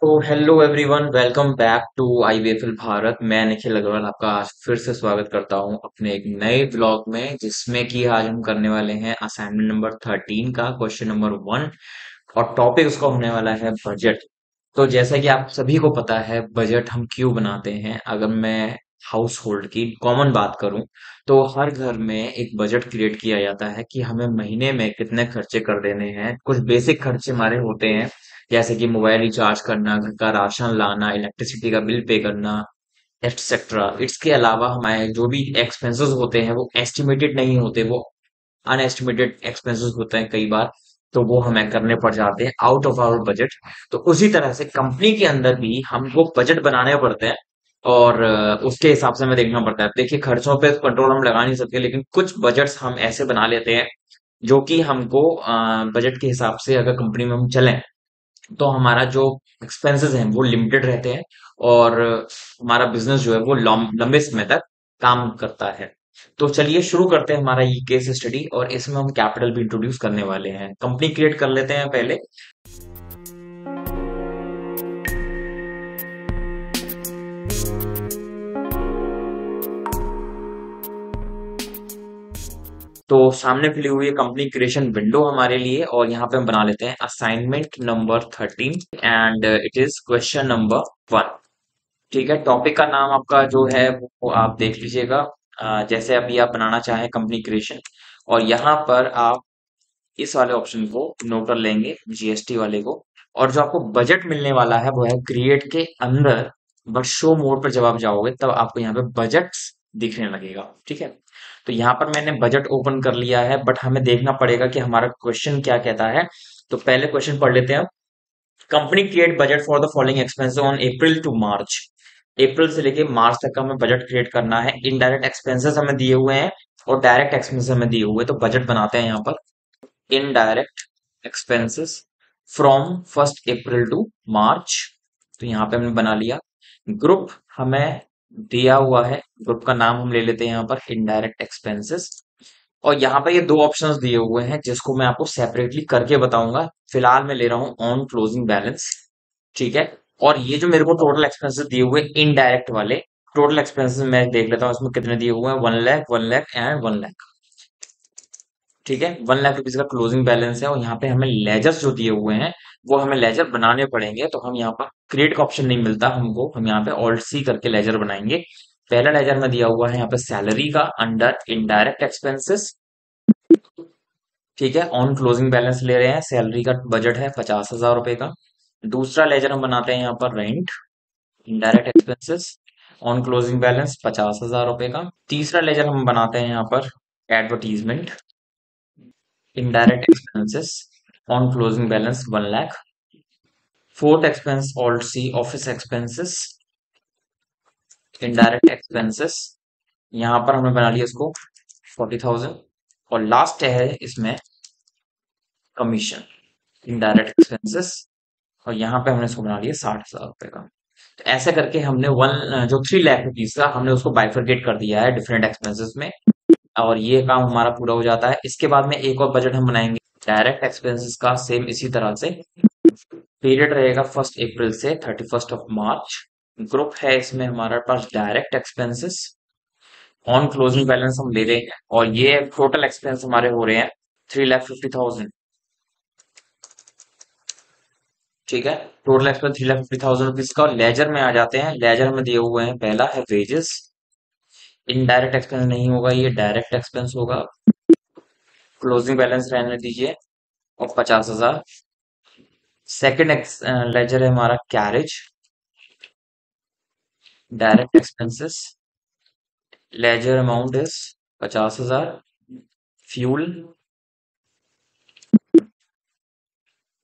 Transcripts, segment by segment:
तो hello everyone, welcome back to IVFL Bharat. मैं निखिल अग्रवाल आपका आज फिर से स्वागत करता हूं अपने एक नए ब्लॉग में, जिसमें कि आज हम करने वाले हैं असाइनमेंट नंबर 13 का क्वेश्चन नंबर 1। और टॉपिक उसका होने वाला है बजट। तो जैसा कि आप सभी को पता है, बजट हम क्यों बनाते हैं। अगर मैं हाउस होल्ड की कॉमन बात करूं तो हर घर में एक बजट क्रिएट किया जाता है कि हमें महीने में कितने खर्चे कर देने हैं। कुछ बेसिक खर्चे हमारे होते हैं, जैसे कि मोबाइल रिचार्ज करना, घर का राशन लाना, इलेक्ट्रिसिटी का बिल पे करना, एक्सेट्रा। इसके अलावा हमारे जो भी एक्सपेंसेस होते हैं वो एस्टिमेटेड नहीं होते, वो अनएस्टिमेटेड एक्सपेंसेस होते हैं कई बार। तो वो हमें करने पड़ जाते हैं आउट ऑफ आवर बजट। तो उसी तरह से कंपनी के अंदर भी हमको बजट बनाने पड़ते हैं, और उसके हिसाब से हमें देखना पड़ता है। देखिए, खर्चों पे कंट्रोल हम लगा नहीं सकते, लेकिन कुछ बजट्स हम ऐसे बना लेते हैं जो कि हमको बजट के हिसाब से, अगर कंपनी में हम चलें तो हमारा जो एक्सपेंसेस हैं वो लिमिटेड रहते हैं, और हमारा बिजनेस जो है वो लंबे समय तक काम करता है। तो चलिए शुरू करते हैं हमारा ये केस स्टडी, और इसमें हम कैपिटल भी इंट्रोड्यूस करने वाले हैं। कंपनी क्रिएट कर लेते हैं पहले। तो सामने खुली हुई है कंपनी क्रिएशन विंडो हमारे लिए, और यहाँ पे हम बना लेते हैं assignment number 13 and it is question number 1। ठीक है, टॉपिक का नाम आपका जो है वो आप देख लीजिएगा। जैसे अभी आप बनाना चाहें कंपनी क्रिएशन, और यहाँ पर आप इस वाले ऑप्शन को नोट कर लेंगे, जीएसटी वाले को। और जो आपको बजट मिलने वाला है वो है क्रिएट के अंदर, बट शो मोड पर जब आप जाओगे तब आपको यहाँ पे बजट दिखने लगेगा। ठीक है, तो यहाँ पर मैंने बजट ओपन कर लिया है, बट हमें देखना पड़ेगा कि हमारा क्वेश्चन क्या कहता है। तो पहले क्वेश्चन पढ़ लेते हैं। Company create budget for the following expenses on April to March. अप्रैल से लेके मार्च तक का हमें बजट क्रिएट करना है। इनडायरेक्ट एक्सपेंसेस हमें दिए हुए हैं और डायरेक्ट एक्सपेंसेस हमें दिए हुए हैं, तो बजट बनाते हैं यहाँ पर। Indirect expenses from 1 April to March, तो यहाँ पे हमने बना लिया। ग्रुप हमें दिया हुआ है, ग्रुप का नाम हम ले लेते हैं यहाँ पर इनडायरेक्ट एक्सपेंसेस। और यहाँ पे ये दो ऑप्शंस दिए हुए हैं जिसको मैं आपको सेपरेटली करके बताऊंगा। फिलहाल मैं ले रहा हूँ ऑन क्लोजिंग बैलेंस। ठीक है, और ये जो मेरे को टोटल एक्सपेंसेस दिए हुए इनडायरेक्ट वाले, टोटल एक्सपेंसेस मैं देख लेता हूँ इसमें कितने दिए हुए हैं। 1 लाख, 1 लाख एंड 1 लाख। ठीक है, 1 लाख रुपीज का क्लोजिंग बैलेंस है, और यहाँ पे हमें लेजर्स जो दिए हुए हैं वो हमें लेजर बनाने पड़ेंगे। तो हम यहाँ पर क्रिएट का ऑप्शन नहीं मिलता हमको, हम यहाँ पे ऑल्ट सी करके लेजर बनाएंगे। पहला लेजर में दिया हुआ है यहाँ पे सैलरी का, अंडर इनडायरेक्ट एक्सपेंसेस। ठीक है, ऑन क्लोजिंग बैलेंस ले रहे हैं, सैलरी का बजट है 50,000 रुपए का। दूसरा लेजर हम बनाते हैं यहाँ पर rent, indirect expenses, on closing balance 50,000 रुपए का। तीसरा लेजर हम बनाते हैं यहाँ पर advertisement, indirect expenses, on closing balance 1 lakh. Fourth expense alt C office expenses, indirect expenses, यहाँ पर हमने बना लिया इसको 40,000। और लास्ट है इसमें कमीशन, इनडायरेक्ट एक्सपेंसेस, और यहाँ पे हमने इसको बना लिया 60,000 रुपए का। तो ऐसे करके हमने जो 3 लाख रुपीज का हमने उसको बाइफरकेट कर दिया है डिफरेंट एक्सपेंसेस में। और ये काम हमारा पूरा हो जाता है। इसके बाद में एक और बजट हम बनाएंगे डायरेक्ट एक्सपेंसेस का, सेम इसी तरह से। पीरियड रहेगा 1 अप्रैल से 31 मार्च। ग्रुप है इसमें हमारे पास direct expenses, on closing balance हम ले रहे हैं, और ये टोटल एक्सपेंस हमारे हो रहे हैं 3,50,000। ठीक है, टोटल एक्सपेंस 3,50,000 रुपीज का। और लेजर में आ जाते हैं, लेजर हमें दिए हुए हैं, पहला है वेजेस, इनडायरेक्ट एक्सपेंस नहीं होगा, ये डायरेक्ट एक्सपेंस होगा। क्लोजिंग बैलेंस रहने दीजिए और 50,000। सेकेंड लेजर है हमारा carriage, direct expenses, ledger amount is 50,000। Fuel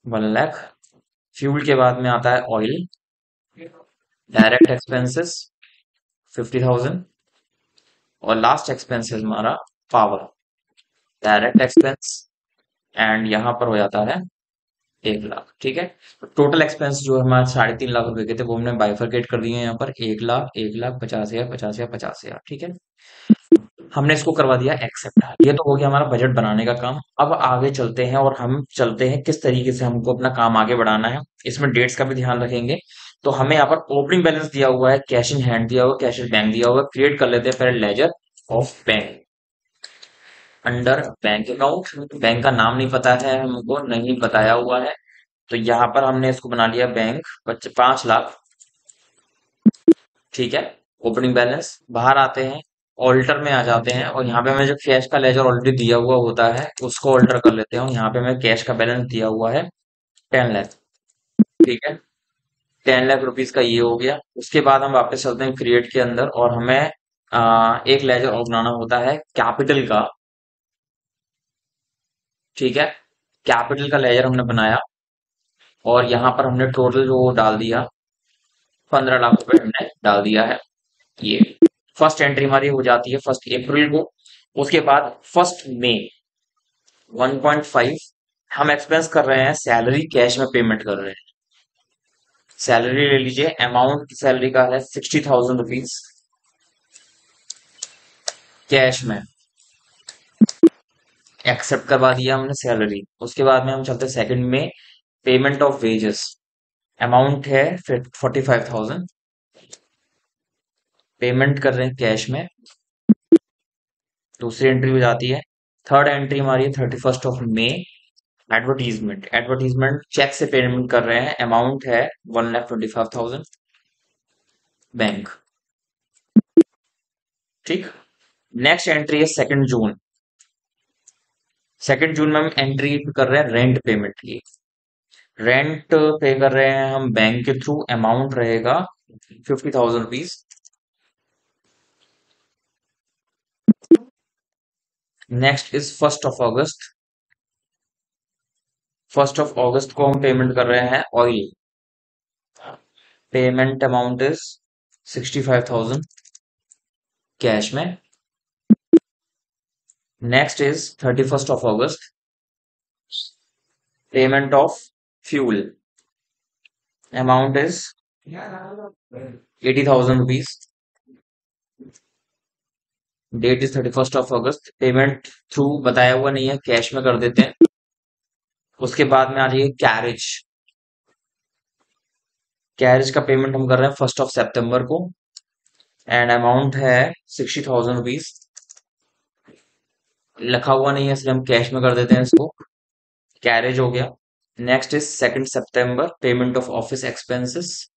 1 lakh. Fuel के बाद में आता है ऑयल, डायरेक्ट एक्सपेंसेस 50,000। और लास्ट एक्सपेंस है हमारा पावर, डायरेक्ट एक्सपेंस, एंड यहाँ पर हो जाता है 1 लाख, ठीक है। टोटल एक्सपेंस जो हमारे 3.5 लाख रुपए के थे वो हमने बाइफरकेट कर दिए हैं यहाँ पर, 1 लाख, 1 लाख, 50,000, 50,000, 50,000, ठीक है। हमने इसको करवा दिया एक्सेप्ट। ये तो हो गया हमारा बजट बनाने का काम। अब आगे चलते हैं और हम चलते हैं किस तरीके से हमको अपना काम आगे बढ़ाना है। इसमें डेट्स का भी ध्यान रखेंगे। तो हमें यहाँ पर ओपनिंग बैलेंस दिया हुआ है, कैश इन हैंड दिया हुआ है, कैश इन बैंक दिया हुआ है। क्रिएट कर लेते हैं पहले laser of bank under bank account. Bank का नाम नहीं पता है हमको, नहीं बताया हुआ है, तो यहाँ पर हमने इसको बना लिया बैंक 5 लाख, ठीक है। ओपनिंग बैलेंस बाहर आते हैं, ऑल्टर में आ जाते हैं और यहाँ पे हमें जो कैश का लेजर ऑलरेडी दिया हुआ होता है उसको ऑल्टर कर लेते हैं और यहाँ पे हमें कैश का बैलेंस दिया हुआ है 10 लाख, ठीक है। 10 लाख रुपीज का ये हो गया। उसके बाद हम वापस चलते हैं क्रिएट के अंदर और हमें एक लेजर और बनाना होता है कैपिटल का, ठीक है। कैपिटल का लेजर हमने बनाया और यहाँ पर हमने टोटल जो डाल दिया 15 लाख रुपए हमने डाल दिया है। ये फर्स्ट एंट्री हमारी हो जाती है 1 अप्रैल को। उसके बाद 1 मई 1.5 हम एक्सपेंस कर रहे हैं, सैलरी कैश में पेमेंट कर रहे हैं। सैलरी ले लीजिए, अमाउंट सैलरी का है 60,000 रुपीज कैश में, एक्सेप्ट करवा दिया हमने सैलरी। उसके बाद में हम चलते 2 मई, पेमेंट ऑफ वेजेस, अमाउंट है 45,000, पेमेंट कर रहे हैं कैश में। दूसरी एंट्री हो जाती है। थर्ड एंट्री हमारी है 31 मई, एडवर्टीजमेंट, एडवर्टीजमेंट चेक से पेमेंट कर रहे हैं, अमाउंट है 1,25,000 बैंक, ठीक। नेक्स्ट एंट्री है 2 जून। 2 जून में हम एंट्री कर रहे हैं रेंट पेमेंट की। रेंट पे कर रहे हैं हम बैंक के थ्रू, अमाउंट रहेगा 50,000 रुपीज। Next is 1 August. 1 अगस्त को हम पेमेंट कर रहे हैं oil, payment amount is 65,000 cash में। Next is 31 August, payment of fuel, amount is 80,000 rupees. Date is 31 August, payment through बताया हुआ नहीं है, कैश में कर देते हैं। उसके बाद में आ जाइए कैरेज। कैरेज का पेमेंट हम कर रहे हैं 1 सितंबर को एंड अमाउंट है 60,000 रुपीज। लिखा हुआ नहीं है इसलिए हम कैश में कर देते हैं इसको, कैरेज हो गया। Next is 2 September, payment of office expenses,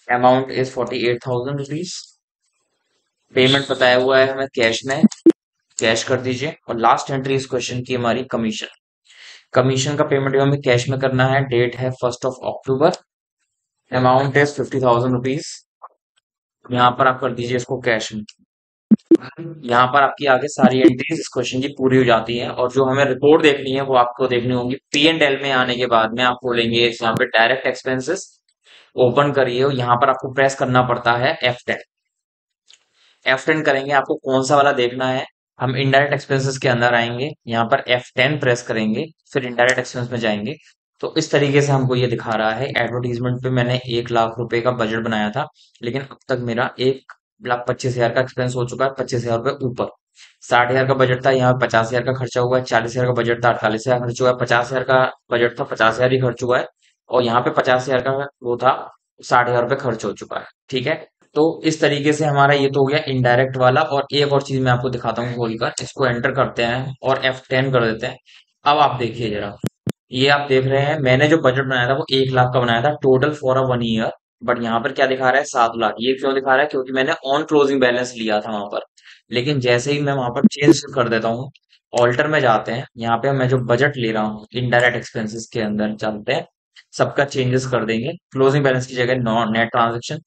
amount is 48,000 rupees. Payment बताया हुआ है हमें कैश में, कैश कर दीजिए। और लास्ट एंट्री इस क्वेश्चन की हमारी कमीशन। कमीशन का पेमेंट हमें कैश में करना है, डेट है 1 अक्टूबर, अमाउंट इज 50,000 रुपीज। यहाँ पर आप कर दीजिए इसको कैश में। यहाँ पर आपकी आगे सारी एंट्रीज इस क्वेश्चन की पूरी हो जाती है और जो हमें रिपोर्ट देखनी है वो आपको देखनी होगी P&L में। आने के बाद में आप खोलेंगे यहाँ पे डायरेक्ट एक्सपेंसेस, ओपन करिए और यहाँ पर आपको प्रेस करना पड़ता है F10। F10 करेंगे, आपको कौन सा वाला देखना है। हम इनडायरेक्ट एक्सपेंसेस के अंदर आएंगे, यहाँ पर F10 प्रेस करेंगे, फिर इनडायरेक्ट एक्सपेंस में जाएंगे। तो इस तरीके से हमको ये दिखा रहा है। एडवर्टीजमेंट पे मैंने 1 लाख रुपए का बजट बनाया था, लेकिन अब तक मेरा 1,25,000 का एक्सपेंस हो चुका है, 25,000 रुपए ऊपर। 60,000 का बजट था, यहाँ 50,000 का खर्चा हुआ है। 40,000 का बजट था, 48,000 खर्च हुआ है। 50,000 का बजट था, 50,000 ही खर्च हुआ है। और यहाँ पे 50,000 का वो था, 60,000 रुपए खर्च हो चुका है, ठीक है। तो इस तरीके से हमारा ये तो हो गया इनडायरेक्ट वाला। और एक और चीज मैं आपको दिखाता हूँ खोलकर, इसको एंटर करते हैं और F10 कर देते हैं। अब आप देखिए जरा, ये आप देख रहे हैं मैंने जो बजट बनाया था वो 1 लाख का बनाया था total for a 1 year. But यहाँ पर क्या दिखा रहा है, 7 लाख। ये क्यों दिखा रहा है, क्योंकि मैंने ऑन क्लोजिंग बैलेंस लिया था वहां पर। लेकिन जैसे ही मैं वहां पर चेंज कर देता हूँ, ऑल्टर में जाते हैं, यहाँ पे मैं जो बजट ले रहा हूँ इनडायरेक्ट एक्सपेंसेस के अंदर चलते हैं, सबका चेंजेस कर देंगे। क्लोजिंग बैलेंस की जगह नेट ट्रांजेक्शन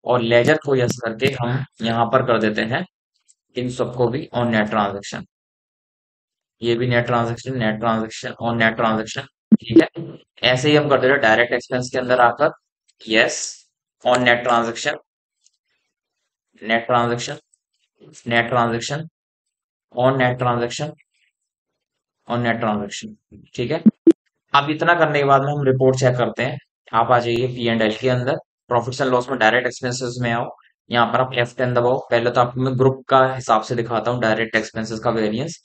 और लेजर को यस करके हम यहाँ पर कर देते हैं इन सबको भी ऑन नेट ट्रांजेक्शन। ये भी नेट ट्रांजेक्शन, नेट ट्रांजेक्शन और नेट ट्रांजेक्शन, ठीक है। ऐसे ही हम कर देते हैं डायरेक्ट एक्सपेंस के अंदर आकर yes on net transaction, net transaction, net transaction, on net transaction, on net transaction, ठीक है। अब इतना करने के बाद में हम रिपोर्ट चेक करते हैं। आप आ जाइए पी एंड एल के अंदर, प्रॉफिट्स एंड लॉस में डायरेक्ट एक्सपेंसेस में आओ। यहाँ पर आप F10 दबाओ। पहले तो आपको मैं ग्रुप का हिसाब से दिखाता हूँ डायरेक्ट एक्सपेंसेस का वेरिएंस।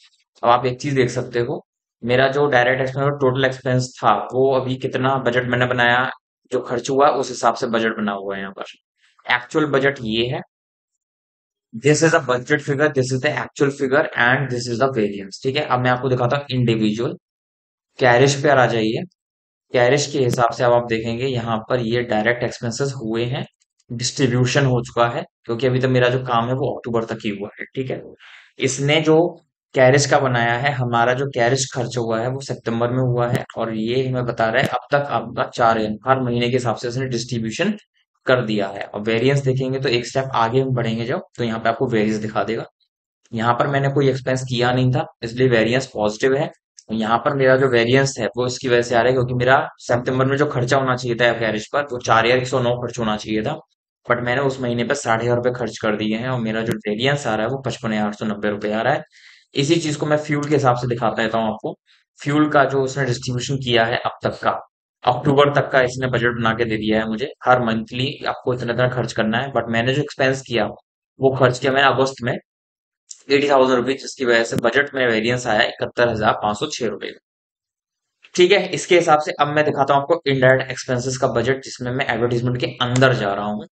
अब आप एक चीज देख सकते हो, मेरा जो डायरेक्ट एक्सपेंस टोटल एक्सपेंस था वो अभी कितना बजट मैंने बनाया, जो खर्च हुआ उस हिसाब से बजट बना हुआ है यहाँ पर। एक्चुअल बजट ये है, this is a budget figure, this is the actual figure and this is the variance. ठीक है, अब मैं आपको दिखाता हूँ इंडिविजुअल। कैरिश पे आ जाइए। कैरिश के हिसाब से अब आप देखेंगे यहाँ पर ये डायरेक्ट एक्सपेंसेस हुए हैं, डिस्ट्रीब्यूशन हो चुका है, क्योंकि अभी तक मेरा जो काम है वो अक्टूबर तक ही हुआ है। ठीक है, इसने जो कैरिश का बनाया है, हमारा जो कैरिश खर्च हुआ है वो सितंबर में हुआ है, और ये हमें बता रहा है अब तक आपका 4 हर महीने के हिसाब से इसने डिस्ट्रीब्यूशन कर दिया है। और वेरिएंस देखेंगे तो एक स्टेप आगे हम बढ़ेंगे जब, तो यहाँ पे आपको वेरिएंस दिखा देगा। यहाँ पर मैंने कोई एक्सपेंस किया नहीं था, इसलिए वेरिएंस पॉजिटिव है। और यहाँ पर मेरा जो वेरिएंस है वो इसकी वजह से आ रहा है क्योंकि मेरा सितंबर में जो खर्चा होना चाहिए था गैरेज पर वो 4,109 खर्च होना चाहिए था, बट मैंने उस महीने पर 8,500 खर्च कर दिए हैं, और मेरा जो वेरिएंस आ रहा है वो 55,890 आ रहा है। इसी चीज को मैं फ्यूल के हिसाब से दिखाता रहता हूँ आपको। फ्यूल का जो उसने डिस्ट्रीब्यूशन किया है अब तक का, अक्टूबर तक का इसने बजट बना के दे दिया है मुझे, हर मंथली आपको इतना इतना खर्च करना है, बट मैंने जो एक्सपेंस किया वो खर्च किया मैंने अगस्त में 80,000 रुपीज, जिसकी वजह से बजट में वेरिएंस आया 71,506 रुपए का। ठीक है, इसके हिसाब से अब मैं दिखाता हूँ आपको इनडायरेक्ट एक्सपेंसेस का बजट, जिसमें मैं एडवर्टीजमेंट के अंदर जा रहा हूँ।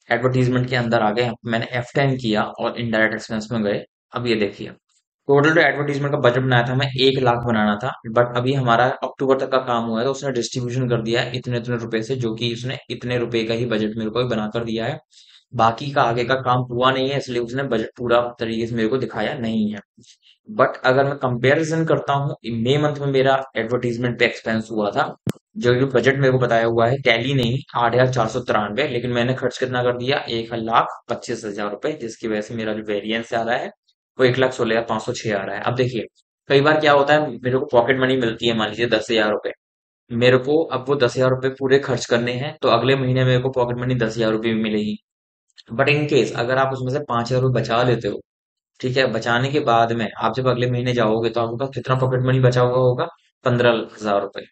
एडवर्टीजमेंट के अंदर आ गए, यहाँ पे मैंने F10 किया और इनडायरेक्ट एक्सपेंस में गए। अब ये देखिए, टोटल जो एडवर्टीजमेंट का बजट बनाया था, मैं 1 लाख बनाना था, बट अभी हमारा अक्टूबर तक का काम हुआ है तो उसने डिस्ट्रीब्यूशन कर दिया है इतने इतने रुपए से, जो कि उसने इतने रुपए का ही बजट मेरे को बना कर दिया है। बाकी का आगे का काम हुआ नहीं है, इसलिए उसने बजट पूरा तरीके से मेरे को दिखाया नहीं है। बट अगर मैं कंपैरिजन करता हूँ, मई मंथ में मेरा एडवर्टीजमेंट पे एक्सपेंस हुआ था, जो जो बजट मेरे को बताया हुआ है टैली नहीं 8,493, लेकिन मैंने खर्च कितना कर दिया 1,25,000 रुपए, जिसकी वजह से मेरा जो वेरिएंस आ रहा है वो 1,16,506 आ रहा है। अब देखिए, कई बार क्या होता है, मेरे को पॉकेट मनी मिलती है मान लीजिए 10,000 रुपए, मेरे को अब वो 10,000 रुपए पूरे खर्च करने हैं, तो अगले महीने मेरे को पॉकेट मनी 10,000 रुपए भी मिलेगी। बट इन केस अगर आप उसमें से 5,000 रुपए बचा लेते हो, ठीक है, बचाने के बाद में आप जब अगले महीने जाओगे तो आपके पास कितना पॉकेट मनी बचा हुआ होगा, 15,000 रुपए।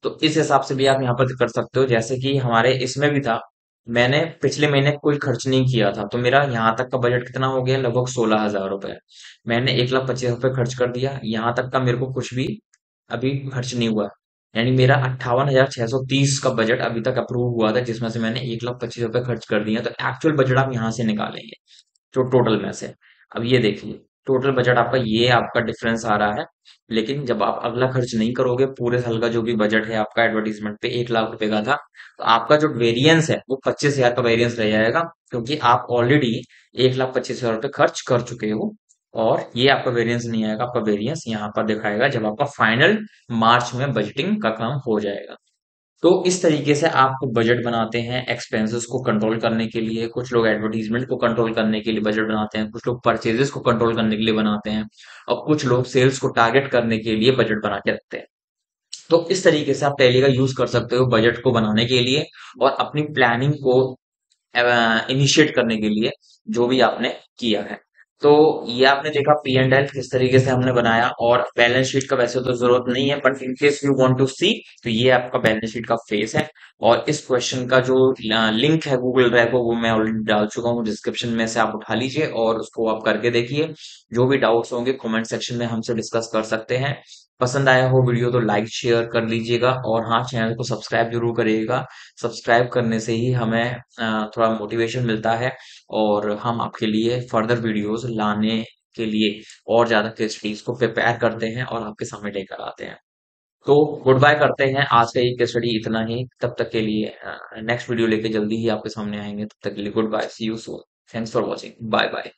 तो इस हिसाब से भी आप यहाँ पर कर सकते हो, जैसे कि हमारे इसमें भी था, मैंने पिछले महीने कोई खर्च नहीं किया था, तो मेरा यहाँ तक का बजट कितना हो गया, लगभग 16,000 रुपए। मैंने 1,25,000 रुपए खर्च कर दिया, यहाँ तक का मेरे को कुछ भी अभी खर्च नहीं हुआ, यानी मेरा 58,630 का बजट अभी तक अप्रूव हुआ था, जिसमें से मैंने 1,25,000 रुपए खर्च कर दिए। तो एक्चुअल बजट आप यहाँ से निकालेंगे जो टोटल में से। अब ये देखिए, टोटल बजट आपका ये आपका डिफरेंस आ रहा है, लेकिन जब आप अगला खर्च नहीं करोगे, पूरे साल का जो भी बजट है आपका एडवर्टीजमेंट पे 1 लाख रुपए का था, तो आपका जो वेरिएंस है वो 25,000 का वेरिएंस रह जाएगा, क्योंकि आप ऑलरेडी 1,25,000 रुपए खर्च कर चुके हो। और ये आपका वेरिएंस नहीं आएगा, आपका वेरिएंस यहाँ पर दिखाएगा जब आपका फाइनल मार्च में बजटिंग का काम हो जाएगा। तो इस तरीके से आप बजट बनाते हैं एक्सपेंसेस को कंट्रोल करने के लिए। कुछ लोग एडवर्टीजमेंट को कंट्रोल करने के लिए बजट बनाते हैं, कुछ लोग परचेजेस को कंट्रोल करने के लिए बनाते हैं, और कुछ लोग सेल्स को टारगेट करने के लिए बजट बना के रखते हैं। तो इस तरीके से आप टैली का यूज कर सकते हो बजट को बनाने के लिए और अपनी प्लानिंग को इनिशिएट करने के लिए, जो भी आपने किया है। तो ये आपने देखा पी एंड एल किस तरीके से हमने बनाया, और बैलेंस शीट का वैसे तो जरूरत नहीं है, but in case you want to see, तो ये आपका बैलेंस शीट का फेस है। और इस क्वेश्चन का जो लिंक है गूगल ड्राइव को, वो मैं ऑलरेडी डाल चुका हूँ डिस्क्रिप्शन में से, आप उठा लीजिए और उसको आप करके देखिए। जो भी डाउट्स होंगे कमेंट सेक्शन में हमसे डिस्कस कर सकते हैं। पसंद आया हो वीडियो तो लाइक शेयर कर लीजिएगा, और हाँ, चैनल को सब्सक्राइब जरूर करिएगा। सब्सक्राइब करने से ही हमें थोड़ा मोटिवेशन मिलता है, और हम आपके लिए फर्दर वीडियोस लाने के लिए और ज्यादा केस स्टडीज को प्रिपेयर करते हैं और आपके सामने लेकर आते हैं। तो गुड बाय करते हैं, आज का ये केस स्टडी इतना ही, तब तक के लिए नेक्स्ट वीडियो लेके जल्दी ही आपके सामने आएंगे। तब तक के लिए good bye, see you soon, thanks for watching, bye bye.